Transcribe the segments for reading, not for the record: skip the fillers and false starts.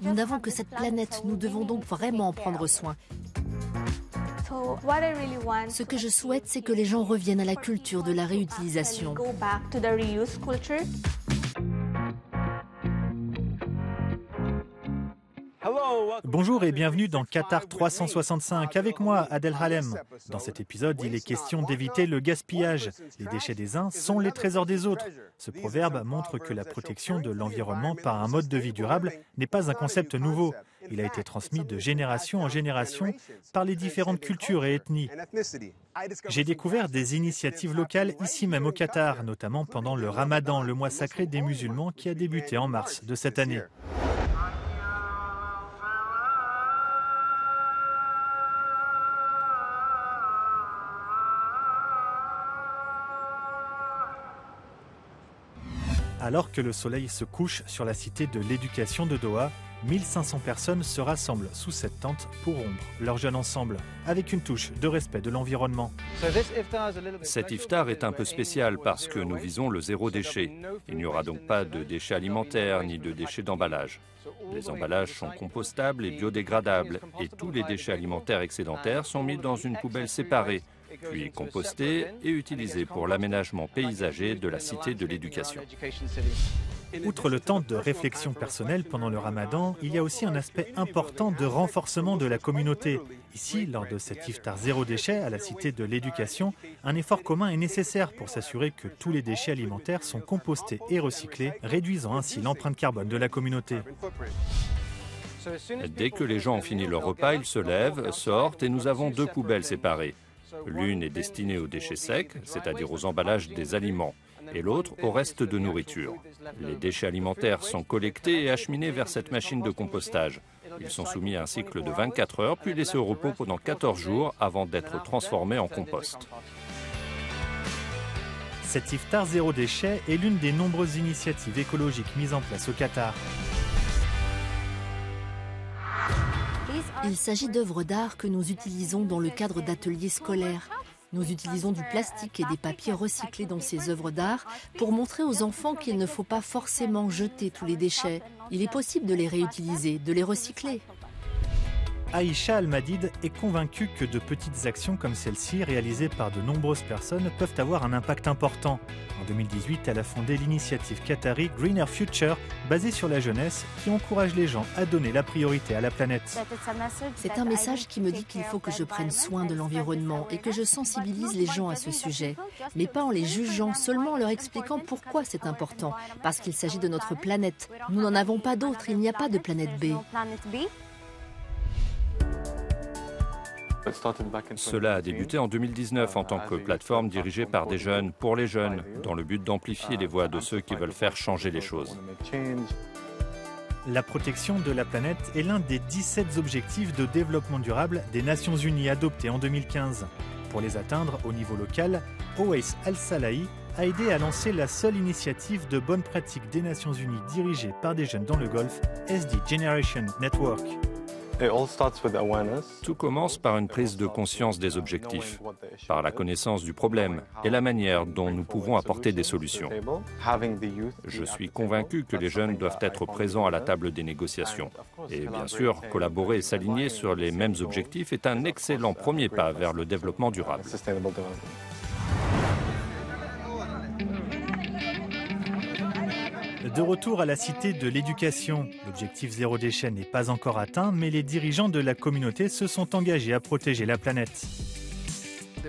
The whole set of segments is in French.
Nous n'avons que cette planète, nous devons donc vraiment en prendre soin. Ce que je souhaite, c'est que les gens reviennent à la culture de la réutilisation. Bonjour et bienvenue dans Qatar 365. Avec moi, Adel Halem. Dans cet épisode, il est question d'éviter le gaspillage. Les déchets des uns sont les trésors des autres. Ce proverbe montre que la protection de l'environnement par un mode de vie durable n'est pas un concept nouveau. Il a été transmis de génération en génération par les différentes cultures et ethnies. J'ai découvert des initiatives locales ici même au Qatar, notamment pendant le Ramadan, le mois sacré des musulmans qui a débuté en mars de cette année. Alors que le soleil se couche sur la cité de l'éducation de Doha, 1500 personnes se rassemblent sous cette tente pour rompre leur jeûne ensemble, avec une touche de respect de l'environnement. Cet iftar est un peu spécial parce que nous visons le zéro déchet. Il n'y aura donc pas de déchets alimentaires ni de déchets d'emballage. Les emballages sont compostables et biodégradables et tous les déchets alimentaires excédentaires sont mis dans une poubelle séparée, puis compostés et utilisés pour l'aménagement paysager de la cité de l'éducation. Outre le temps de réflexion personnelle pendant le Ramadan, il y a aussi un aspect important de renforcement de la communauté. Ici, lors de cet iftar zéro déchet à la cité de l'éducation, un effort commun est nécessaire pour s'assurer que tous les déchets alimentaires sont compostés et recyclés, réduisant ainsi l'empreinte carbone de la communauté. Dès que les gens ont fini leur repas, ils se lèvent, sortent et nous avons deux poubelles séparées. L'une est destinée aux déchets secs, c'est-à-dire aux emballages des aliments, et l'autre au reste de nourriture. Les déchets alimentaires sont collectés et acheminés vers cette machine de compostage. Ils sont soumis à un cycle de 24 heures, puis laissés au repos pendant 14 jours avant d'être transformés en compost. Cet iftar zéro déchet est l'une des nombreuses initiatives écologiques mises en place au Qatar. Il s'agit d'œuvres d'art que nous utilisons dans le cadre d'ateliers scolaires. Nous utilisons du plastique et des papiers recyclés dans ces œuvres d'art pour montrer aux enfants qu'il ne faut pas forcément jeter tous les déchets. Il est possible de les réutiliser, de les recycler. Aïcha Al-Madid est convaincue que de petites actions comme celle-ci, réalisées par de nombreuses personnes, peuvent avoir un impact important. En 2018, elle a fondé l'initiative qatari Greener Future, basée sur la jeunesse, qui encourage les gens à donner la priorité à la planète. C'est un message qui me dit qu'il faut que je prenne soin de l'environnement et que je sensibilise les gens à ce sujet. Mais pas en les jugeant, seulement en leur expliquant pourquoi c'est important. Parce qu'il s'agit de notre planète. Nous n'en avons pas d'autre, il n'y a pas de planète B. Cela a débuté en 2019 en tant que plateforme dirigée par des jeunes pour les jeunes, dans le but d'amplifier les voix de ceux qui veulent faire changer les choses. La protection de la planète est l'un des 17 objectifs de développement durable des Nations Unies adoptés en 2015. Pour les atteindre au niveau local, Owais Al-Salahi a aidé à lancer la seule initiative de bonne pratique des Nations Unies dirigée par des jeunes dans le Golfe, SD Generation Network. Tout commence par une prise de conscience des objectifs, par la connaissance du problème et la manière dont nous pouvons apporter des solutions. Je suis convaincu que les jeunes doivent être présents à la table des négociations. Et bien sûr, collaborer et s'aligner sur les mêmes objectifs est un excellent premier pas vers le développement durable. De retour à la cité de l'éducation, l'objectif zéro déchet n'est pas encore atteint, mais les dirigeants de la communauté se sont engagés à protéger la planète.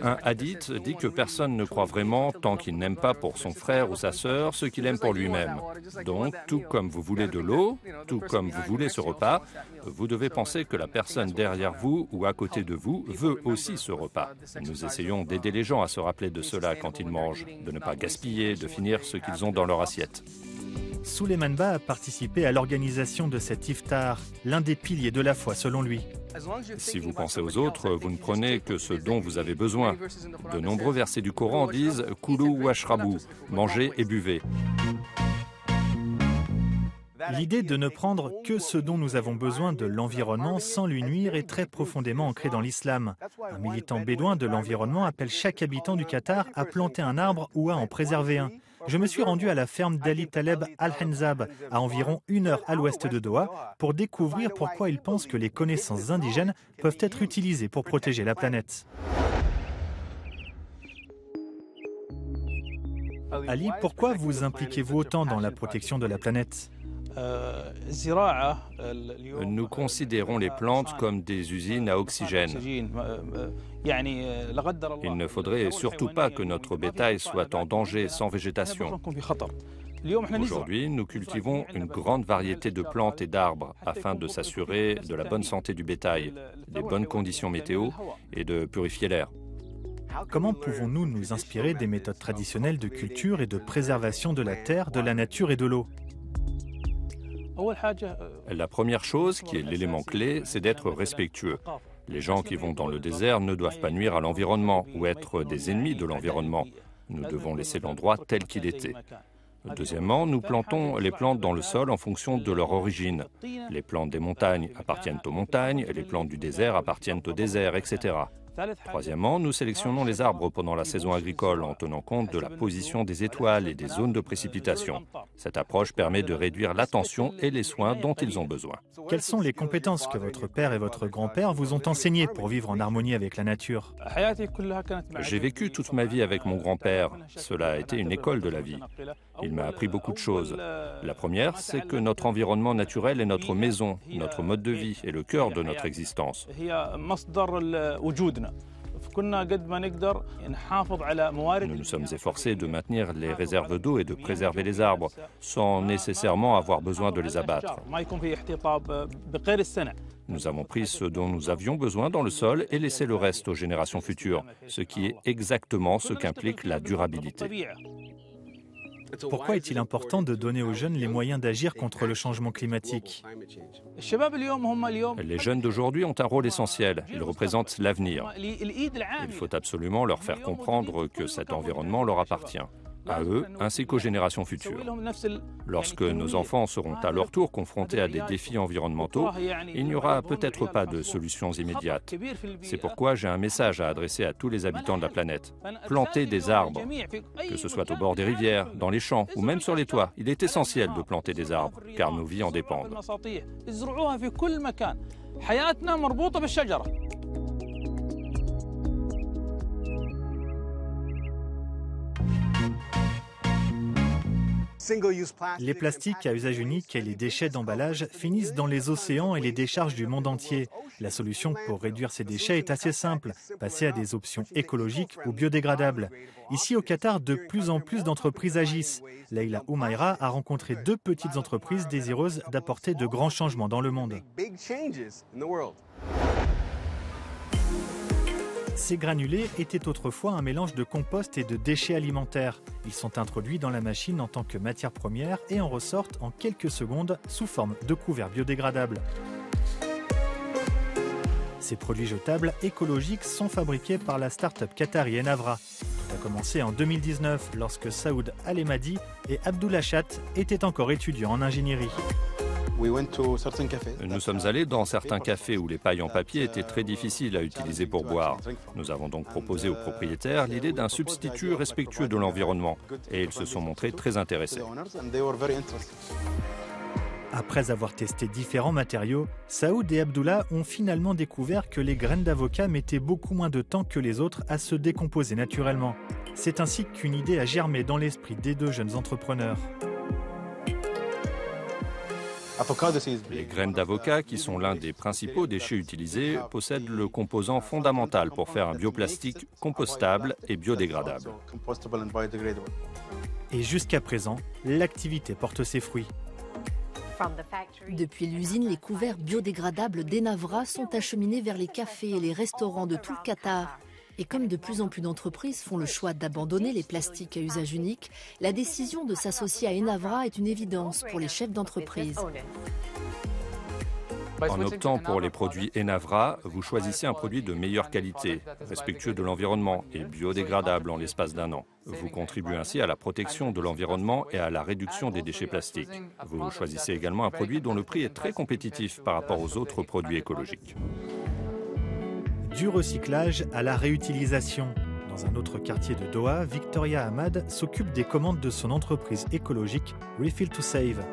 Un hadith dit que personne ne croit vraiment tant qu'il n'aime pas pour son frère ou sa sœur ce qu'il aime pour lui-même. Donc, tout comme vous voulez de l'eau, tout comme vous voulez ce repas, vous devez penser que la personne derrière vous ou à côté de vous veut aussi ce repas. Nous essayons d'aider les gens à se rappeler de cela quand ils mangent, de ne pas gaspiller, de finir ce qu'ils ont dans leur assiette. Souleiman Ba a participé à l'organisation de cet iftar, l'un des piliers de la foi selon lui. Si vous pensez aux autres, vous ne prenez que ce dont vous avez besoin. De nombreux versets du Coran disent « Koulou washrabu » mangez et buvez. L'idée de ne prendre que ce dont nous avons besoin de l'environnement sans lui nuire est très profondément ancrée dans l'islam. Un militant bédouin de l'environnement appelle chaque habitant du Qatar à planter un arbre ou à en préserver un. je me suis rendu à la ferme d'Ali Taleb Al-Henzab, à environ 1 heure à l'ouest de Doha, pour découvrir pourquoi il pense que les connaissances indigènes peuvent être utilisées pour protéger la planète. Ali, pourquoi vous impliquez-vous autant dans la protection de la planète ? Nous considérons les plantes comme des usines à oxygène. Il ne faudrait surtout pas que notre bétail soit en danger sans végétation. Aujourd'hui, nous cultivons une grande variété de plantes et d'arbres afin de s'assurer de la bonne santé du bétail, des bonnes conditions météo et de purifier l'air. Comment pouvons-nous nous inspirer des méthodes traditionnelles de culture et de préservation de la terre, de la nature et de l'eau ? La première chose, qui est l'élément clé, c'est d'être respectueux. Les gens qui vont dans le désert ne doivent pas nuire à l'environnement ou être des ennemis de l'environnement. Nous devons laisser l'endroit tel qu'il était. Deuxièmement, nous plantons les plantes dans le sol en fonction de leur origine. Les plantes des montagnes appartiennent aux montagnes, et les plantes du désert appartiennent au désert, etc. Troisièmement, nous sélectionnons les arbres pendant la saison agricole en tenant compte de la position des étoiles et des zones de précipitation. Cette approche permet de réduire l'attention et les soins dont ils ont besoin. Quelles sont les compétences que votre père et votre grand-père vous ont enseignées pour vivre en harmonie avec la nature ? J'ai vécu toute ma vie avec mon grand-père. Cela a été une école de la vie. Il m'a appris beaucoup de choses. La première, c'est que notre environnement naturel est notre maison, notre mode de vie et le cœur de notre existence. Nous nous sommes efforcés de maintenir les réserves d'eau et de préserver les arbres, sans nécessairement avoir besoin de les abattre. Nous avons pris ce dont nous avions besoin dans le sol et laissé le reste aux générations futures, ce qui est exactement ce qu'implique la durabilité. Pourquoi est-il important de donner aux jeunes les moyens d'agir contre le changement climatique ? Les jeunes d'aujourd'hui ont un rôle essentiel. Ils représentent l'avenir. Il faut absolument leur faire comprendre que cet environnement leur appartient, à eux ainsi qu'aux générations futures. Lorsque nos enfants seront à leur tour confrontés à des défis environnementaux, il n'y aura peut-être pas de solutions immédiates. C'est pourquoi j'ai un message à adresser à tous les habitants de la planète. Plantez des arbres, que ce soit au bord des rivières, dans les champs ou même sur les toits. Il est essentiel de planter des arbres, car nos vies en dépendent. Les plastiques à usage unique et les déchets d'emballage finissent dans les océans et les décharges du monde entier. La solution pour réduire ces déchets est assez simple, passer à des options écologiques ou biodégradables. Ici au Qatar, de plus en plus d'entreprises agissent. Leila Oumaira a rencontré 2 petites entreprises désireuses d'apporter de grands changements dans le monde. Ces granulés étaient autrefois un mélange de compost et de déchets alimentaires. Ils sont introduits dans la machine en tant que matière première et en ressortent en quelques secondes sous forme de couverts biodégradables. Ces produits jetables écologiques sont fabriqués par la start-up qatari Enavra. Tout a commencé en 2019 lorsque Saoud Al-Emadi et Abdullah Chat étaient encore étudiants en ingénierie. Nous sommes allés dans certains cafés où les pailles en papier étaient très difficiles à utiliser pour boire. Nous avons donc proposé aux propriétaires l'idée d'un substitut respectueux de l'environnement et ils se sont montrés très intéressés. Après avoir testé différents matériaux, Saoud et Abdullah ont finalement découvert que les graines d'avocat mettaient beaucoup moins de temps que les autres à se décomposer naturellement. C'est ainsi qu'une idée a germé dans l'esprit des 2 jeunes entrepreneurs. Les graines d'avocat, qui sont l'un des principaux déchets utilisés, possèdent le composant fondamental pour faire un bioplastique compostable et biodégradable. Et jusqu'à présent, l'activité porte ses fruits. Depuis l'usine, les couverts biodégradables d'Enavra sont acheminés vers les cafés et les restaurants de tout le Qatar. Et comme de plus en plus d'entreprises font le choix d'abandonner les plastiques à usage unique, la décision de s'associer à Enavra est une évidence pour les chefs d'entreprise. En optant pour les produits Enavra, vous choisissez un produit de meilleure qualité, respectueux de l'environnement et biodégradable en l'espace d'1 an. Vous contribuez ainsi à la protection de l'environnement et à la réduction des déchets plastiques. Vous choisissez également un produit dont le prix est très compétitif par rapport aux autres produits écologiques. Du recyclage à la réutilisation. Dans un autre quartier de Doha, Victoria Ahmad s'occupe des commandes de son entreprise écologique Refill to Save.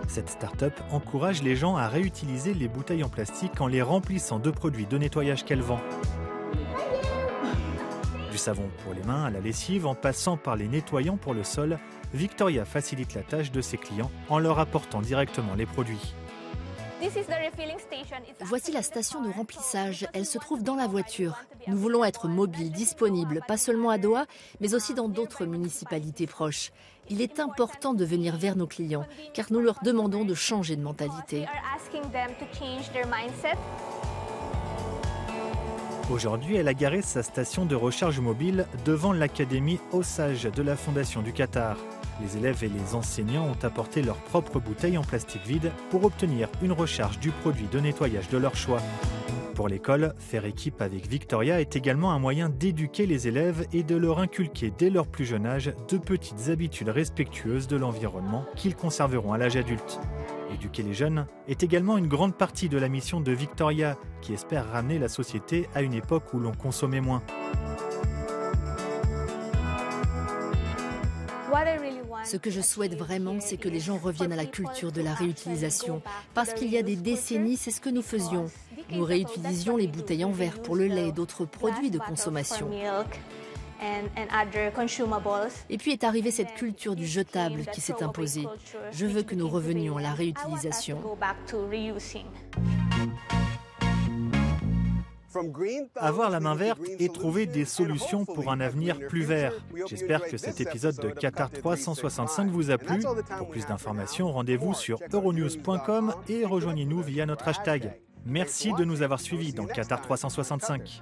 Cette start-up encourage les gens à réutiliser les bouteilles en plastique en les remplissant de produits de nettoyage qu'elle vend. Du savon pour les mains à la lessive, en passant par les nettoyants pour le sol, Victoria facilite la tâche de ses clients en leur apportant directement les produits. Voici la station de remplissage. Elle se trouve dans la voiture. Nous voulons être mobiles, disponibles, pas seulement à Doha, mais aussi dans d'autres municipalités proches. Il est important de venir vers nos clients, car nous leur demandons de changer de mentalité. Aujourd'hui, elle a garé sa station de recharge mobile devant l'académie Osage de la Fondation du Qatar. Les élèves et les enseignants ont apporté leurs propres bouteilles en plastique vide pour obtenir une recharge du produit de nettoyage de leur choix. Pour l'école, faire équipe avec Victoria est également un moyen d'éduquer les élèves et de leur inculquer dès leur plus jeune âge de petites habitudes respectueuses de l'environnement qu'ils conserveront à l'âge adulte. Éduquer les jeunes est également une grande partie de la mission de Victoria, qui espère ramener la société à une époque où l'on consommait moins. Ce que je souhaite vraiment, c'est que les gens reviennent à la culture de la réutilisation. Parce qu'il y a des décennies, c'est ce que nous faisions. Nous réutilisions les bouteilles en verre pour le lait et d'autres produits de consommation. Et puis est arrivée cette culture du jetable qui s'est imposée. Je veux que nous revenions à la réutilisation. Avoir la main verte et trouver des solutions pour un avenir plus vert. J'espère que cet épisode de Qatar 365 vous a plu. Pour plus d'informations, rendez-vous sur euronews.com et rejoignez-nous via notre hashtag. Merci de nous avoir suivis dans Qatar 365.